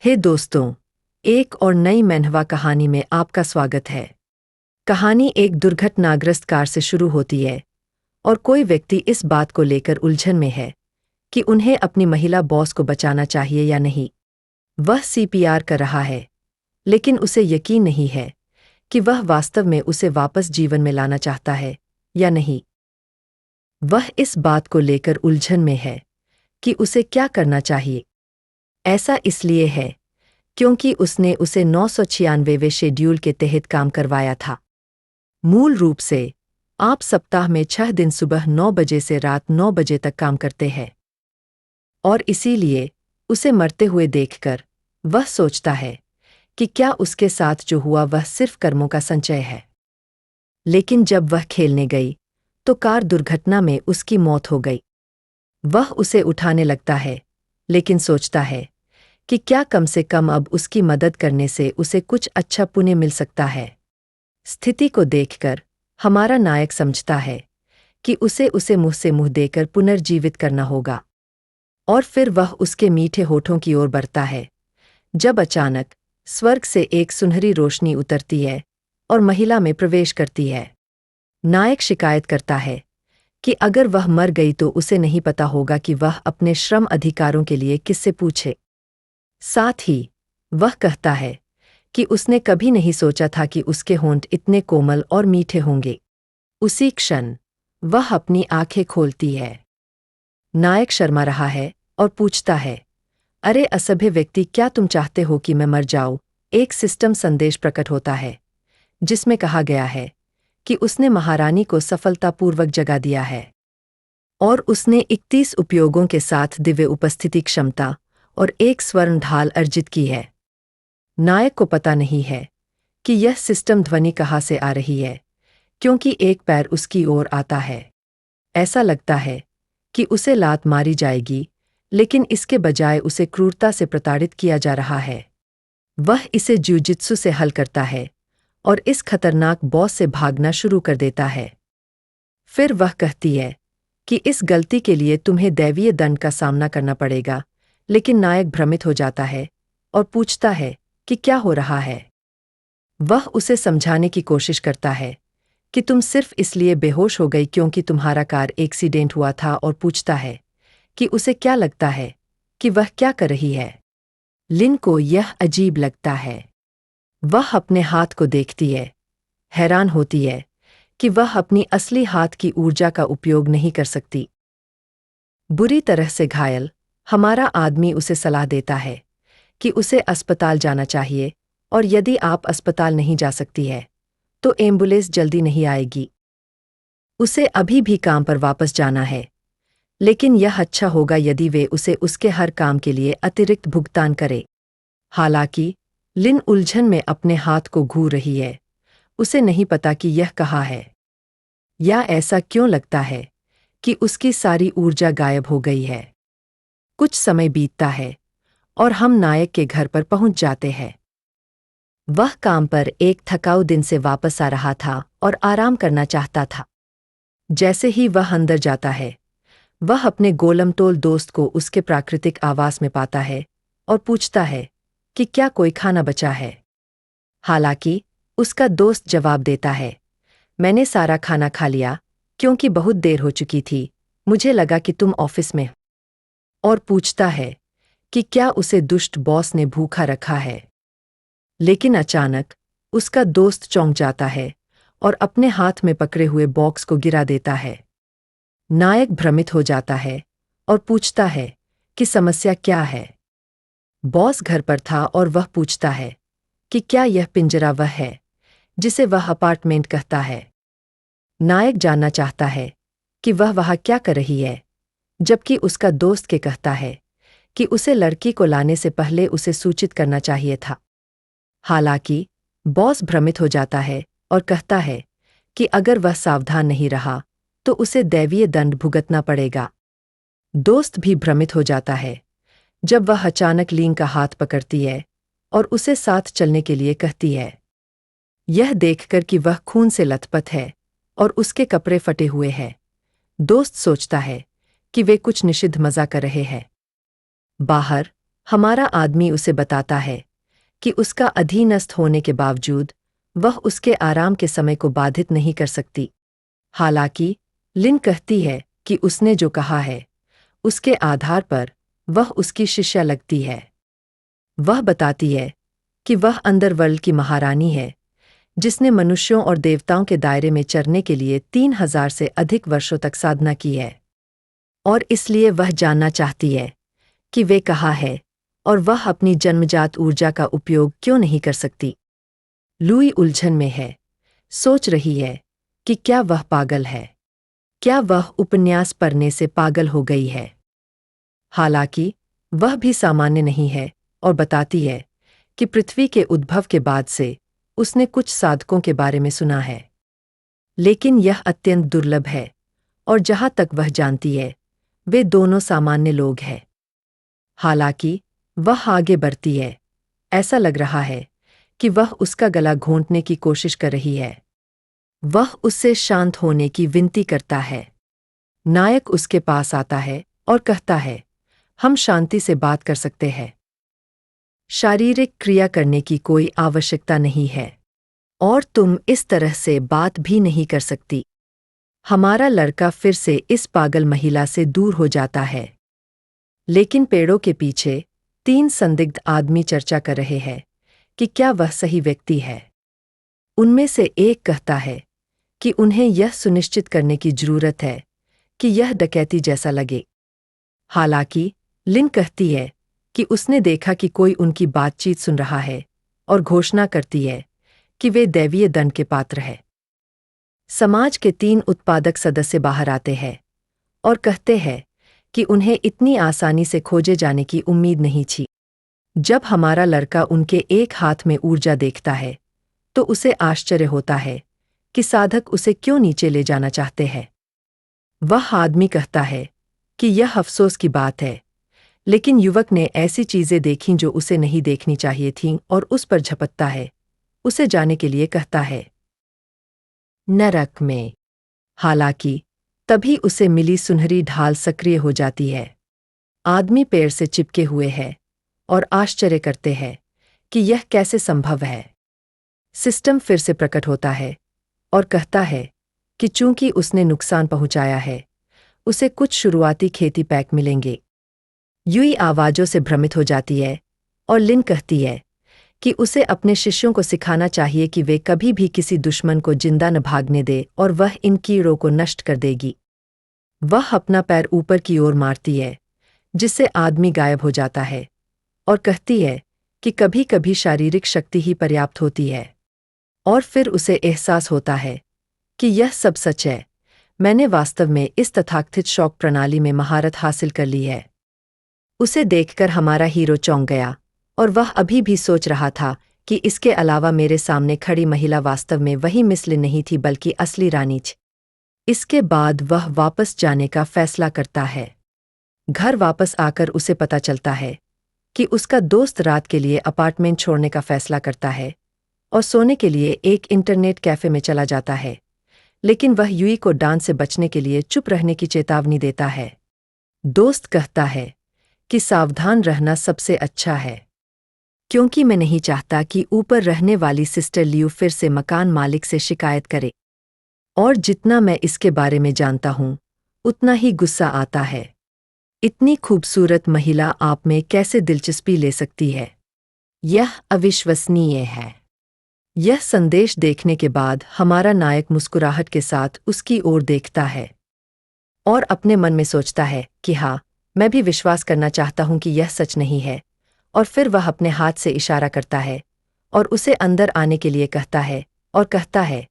हे दोस्तों, एक और नई मैनहवा कहानी में आपका स्वागत है। कहानी एक दुर्घटनाग्रस्त कार से शुरू होती है और कोई व्यक्ति इस बात को लेकर उलझन में है कि उन्हें अपनी महिला बॉस को बचाना चाहिए या नहीं। वह सीपीआर कर रहा है, लेकिन उसे यकीन नहीं है कि वह वास्तव में उसे वापस जीवन में लाना चाहता है या नहीं। वह इस बात को लेकर उलझन में है कि उसे क्या करना चाहिए। ऐसा इसलिए है क्योंकि उसने उसे 996वें शेड्यूल के तहत काम करवाया था। मूल रूप से आप सप्ताह में 6 दिन सुबह 9 बजे से रात 9 बजे तक काम करते हैं, और इसीलिए उसे मरते हुए देखकर वह सोचता है कि क्या उसके साथ जो हुआ वह सिर्फ कर्मों का संचय है। लेकिन जब वह खेलने गई तो कार दुर्घटना में उसकी मौत हो गई। वह उसे उठाने लगता है, लेकिन सोचता है कि क्या कम से कम अब उसकी मदद करने से उसे कुछ अच्छा पुण्य मिल सकता है। स्थिति को देखकर हमारा नायक समझता है कि उसे मुंह से मुंह देकर पुनर्जीवित करना होगा, और फिर वह उसके मीठे होठों की ओर बढ़ता है जब अचानक स्वर्ग से एक सुनहरी रोशनी उतरती है और महिला में प्रवेश करती है। नायक शिकायत करता है कि अगर वह मर गई तो उसे नहीं पता होगा कि वह अपने श्रम अधिकारों के लिए किससे पूछे। साथ ही वह कहता है कि उसने कभी नहीं सोचा था कि उसके होंठ इतने कोमल और मीठे होंगे। उसी क्षण वह अपनी आंखें खोलती है। नायक शर्मा रहा है और पूछता है, अरे असभ्य व्यक्ति, क्या तुम चाहते हो कि मैं मर जाऊं? एक सिस्टम संदेश प्रकट होता है जिसमें कहा गया है कि उसने महारानी को सफलतापूर्वक जगा दिया है और उसने 31 उपयोगों के साथ दिव्य उपस्थिति क्षमता और एक स्वर्ण ढाल अर्जित की है। नायक को पता नहीं है कि यह सिस्टम ध्वनि कहाँ से आ रही है, क्योंकि एक पैर उसकी ओर आता है। ऐसा लगता है कि उसे लात मारी जाएगी, लेकिन इसके बजाय उसे क्रूरता से प्रताड़ित किया जा रहा है। वह इसे जुजित्सु से हल करता है और इस खतरनाक बॉस से भागना शुरू कर देता है। फिर वह कहती है कि इस गलती के लिए तुम्हें दैवीय दंड का सामना करना पड़ेगा, लेकिन नायक भ्रमित हो जाता है और पूछता है कि क्या हो रहा है। वह उसे समझाने की कोशिश करता है कि तुम सिर्फ इसलिए बेहोश हो गई क्योंकि तुम्हारा कार एक्सीडेंट हुआ था, और पूछता है कि उसे क्या लगता है कि वह क्या कर रही है। लिन को यह अजीब लगता है। वह अपने हाथ को देखती है, हैरान होती है कि वह अपनी असली हाथ की ऊर्जा का उपयोग नहीं कर सकती। बुरी तरह से घायल हमारा आदमी उसे सलाह देता है कि उसे अस्पताल जाना चाहिए, और यदि आप अस्पताल नहीं जा सकती है तो एम्बुलेंस जल्दी नहीं आएगी। उसे अभी भी काम पर वापस जाना है, लेकिन यह अच्छा होगा यदि वे उसे उसके हर काम के लिए अतिरिक्त भुगतान करे। हालांकि लिन उलझन में अपने हाथ को घूर रही है। उसे नहीं पता कि यह कहाँ है, या ऐसा क्यों लगता है कि उसकी सारी ऊर्जा गायब हो गई है। कुछ समय बीतता है और हम नायक के घर पर पहुंच जाते हैं। वह काम पर एक थकाऊ दिन से वापस आ रहा था और आराम करना चाहता था। जैसे ही वह अंदर जाता है, वह अपने गोलमटोल दोस्त को उसके प्राकृतिक आवास में पाता है और पूछता है कि क्या कोई खाना बचा है। हालांकि उसका दोस्त जवाब देता है, मैंने सारा खाना खा लिया क्योंकि बहुत देर हो चुकी थी, मुझे लगा कि तुम ऑफिस में, और पूछता है कि क्या उसे दुष्ट बॉस ने भूखा रखा है। लेकिन अचानक उसका दोस्त चौंक जाता है और अपने हाथ में पकड़े हुए बॉक्स को गिरा देता है। नायक भ्रमित हो जाता है और पूछता है कि समस्या क्या है। बॉस घर पर था और वह पूछता है कि क्या यह पिंजरा वह है जिसे वह अपार्टमेंट कहता है। नायक जानना चाहता है कि वह वहाँ क्या कर रही है, जबकि उसका दोस्त के कहता है कि उसे लड़की को लाने से पहले उसे सूचित करना चाहिए था। हालांकि बॉस भ्रमित हो जाता है और कहता है कि अगर वह सावधान नहीं रहा तो उसे दैवीय दंड भुगतना पड़ेगा। दोस्त भी भ्रमित हो जाता है जब वह अचानक लीन का हाथ पकड़ती है और उसे साथ चलने के लिए कहती है। यह देखकर कि वह खून से लथपथ है और उसके कपड़े फटे हुए हैं, दोस्त सोचता है कि वे कुछ निषिद्ध मजा कर रहे हैं। बाहर हमारा आदमी उसे बताता है कि उसका अधीनस्थ होने के बावजूद वह उसके आराम के समय को बाधित नहीं कर सकती। हालांकि लिन कहती है कि उसने जो कहा है उसके आधार पर वह उसकी शिष्या लगती है। वह बताती है कि वह अंडरवर्ल्ड की महारानी है जिसने मनुष्यों और देवताओं के दायरे में चरने के लिए 3000 से अधिक वर्षों तक साधना की है, और इसलिए वह जानना चाहती है कि वे कहाँ है और वह अपनी जन्मजात ऊर्जा का उपयोग क्यों नहीं कर सकती। लुई उलझन में है, सोच रही है कि क्या वह पागल है, क्या वह उपन्यास पढ़ने से पागल हो गई है। हालांकि वह भी सामान्य नहीं है और बताती है कि पृथ्वी के उद्भव के बाद से उसने कुछ साधकों के बारे में सुना है, लेकिन यह अत्यंत दुर्लभ है और जहां तक वह जानती है वे दोनों सामान्य लोग हैं। हालांकि वह आगे बढ़ती है, ऐसा लग रहा है कि वह उसका गला घोंटने की कोशिश कर रही है। वह उससे शांत होने की विनती करता है। नायक उसके पास आता है और कहता है, हम शांति से बात कर सकते हैं। शारीरिक क्रिया करने की कोई आवश्यकता नहीं है और तुम इस तरह से बात भी नहीं कर सकती। हमारा लड़का फिर से इस पागल महिला से दूर हो जाता है। लेकिन पेड़ों के पीछे 3 संदिग्ध आदमी चर्चा कर रहे हैं कि क्या वह सही व्यक्ति है। उनमें से एक कहता है कि उन्हें यह सुनिश्चित करने की जरूरत है कि यह डकैती जैसा लगे। हालांकि लिन कहती है कि उसने देखा कि कोई उनकी बातचीत सुन रहा है और घोषणा करती है कि वे दैवीय दंड के पात्र हैं। समाज के 3 उत्पादक सदस्य बाहर आते हैं और कहते हैं कि उन्हें इतनी आसानी से खोजे जाने की उम्मीद नहीं थी। जब हमारा लड़का उनके एक हाथ में ऊर्जा देखता है तो उसे आश्चर्य होता है कि साधक उसे क्यों नीचे ले जाना चाहते हैं। वह आदमी कहता है कि यह अफसोस की बात है, लेकिन युवक ने ऐसी चीजें देखीं जो उसे नहीं देखनी चाहिए थीं और उस पर झपटता है, उसे जाने के लिए कहता है नरक में। हालांकि तभी उसे मिली सुनहरी ढाल सक्रिय हो जाती है। आदमी पेड़ से चिपके हुए है और आश्चर्य करते हैं कि यह कैसे संभव है। सिस्टम फिर से प्रकट होता है और कहता है कि चूंकि उसने नुकसान पहुंचाया है उसे कुछ शुरुआती खेती पैक मिलेंगे। यूई आवाजों से भ्रमित हो जाती है और लिन कहती है कि उसे अपने शिष्यों को सिखाना चाहिए कि वे कभी भी किसी दुश्मन को जिंदा न भागने दे और वह इन कीड़ों को नष्ट कर देगी। वह अपना पैर ऊपर की ओर मारती है जिससे आदमी गायब हो जाता है और कहती है कि कभी-कभी शारीरिक शक्ति ही पर्याप्त होती है। और फिर उसे एहसास होता है कि यह सब सच है, मैंने वास्तव में इस तथाकथित शौक प्रणाली में महारत हासिल कर ली है। उसे देखकर हमारा हीरो चौंक गया और वह अभी भी सोच रहा था कि इसके अलावा मेरे सामने खड़ी महिला वास्तव में वही मिस लिन नहीं थी बल्कि असली रानी थी। इसके बाद वह वापस जाने का फैसला करता है। घर वापस आकर उसे पता चलता है कि उसका दोस्त रात के लिए अपार्टमेंट छोड़ने का फैसला करता है और सोने के लिए एक इंटरनेट कैफे में चला जाता है, लेकिन वह यूई को डांस से बचने के लिए चुप रहने की चेतावनी देता है। दोस्त कहता है कि सावधान रहना सबसे अच्छा है, क्योंकि मैं नहीं चाहता कि ऊपर रहने वाली सिस्टर लियू फिर से मकान मालिक से शिकायत करे। और जितना मैं इसके बारे में जानता हूं उतना ही गुस्सा आता है। इतनी खूबसूरत महिला आप में कैसे दिलचस्पी ले सकती है? यह अविश्वसनीय है। यह संदेश देखने के बाद हमारा नायक मुस्कुराहट के साथ उसकी ओर देखता है और अपने मन में सोचता है कि हाँ, मैं भी विश्वास करना चाहता हूं कि यह सच नहीं है। और फिर वह अपने हाथ से इशारा करता है और उसे अंदर आने के लिए कहता है और कहता है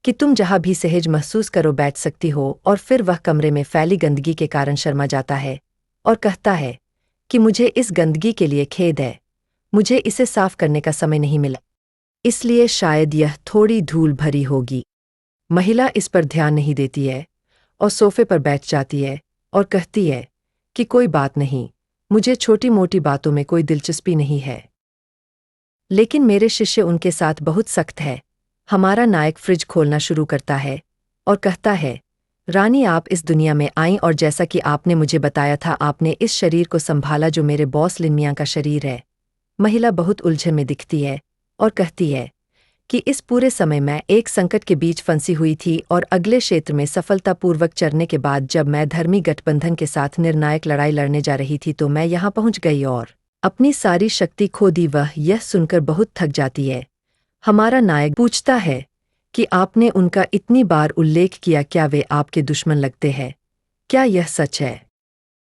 कि तुम जहां भी सहज महसूस करो बैठ सकती हो। और फिर वह कमरे में फैली गंदगी के कारण शर्मा जाता है और कहता है कि मुझे इस गंदगी के लिए खेद है, मुझे इसे साफ करने का समय नहीं मिला, इसलिए शायद यह थोड़ी धूल भरी होगी। महिला इस पर ध्यान नहीं देती है और सोफे पर बैठ जाती है और कहती है कि कोई बात नहीं, मुझे छोटी मोटी बातों में कोई दिलचस्पी नहीं है, लेकिन मेरे शिष्य उनके साथ बहुत सख्त है। हमारा नायक फ्रिज खोलना शुरू करता है और कहता है रानी, आप इस दुनिया में आईं और जैसा कि आपने मुझे बताया था, आपने इस शरीर को संभाला जो मेरे बॉस लिन मियां का शरीर है। महिला बहुत उलझन में दिखती है और कहती है कि इस पूरे समय मैं एक संकट के बीच फंसी हुई थी और अगले क्षेत्र में सफलतापूर्वक चरने के बाद जब मैं धर्मी गठबंधन के साथ निर्णायक लड़ाई लड़ने जा रही थी तो मैं यहाँ पहुँच गई और अपनी सारी शक्ति खो दी। वह यह सुनकर बहुत थक जाती है। हमारा नायक पूछता है कि आपने उनका इतनी बार उल्लेख किया, क्या वे आपके दुश्मन लगते हैं? क्या यह सच है?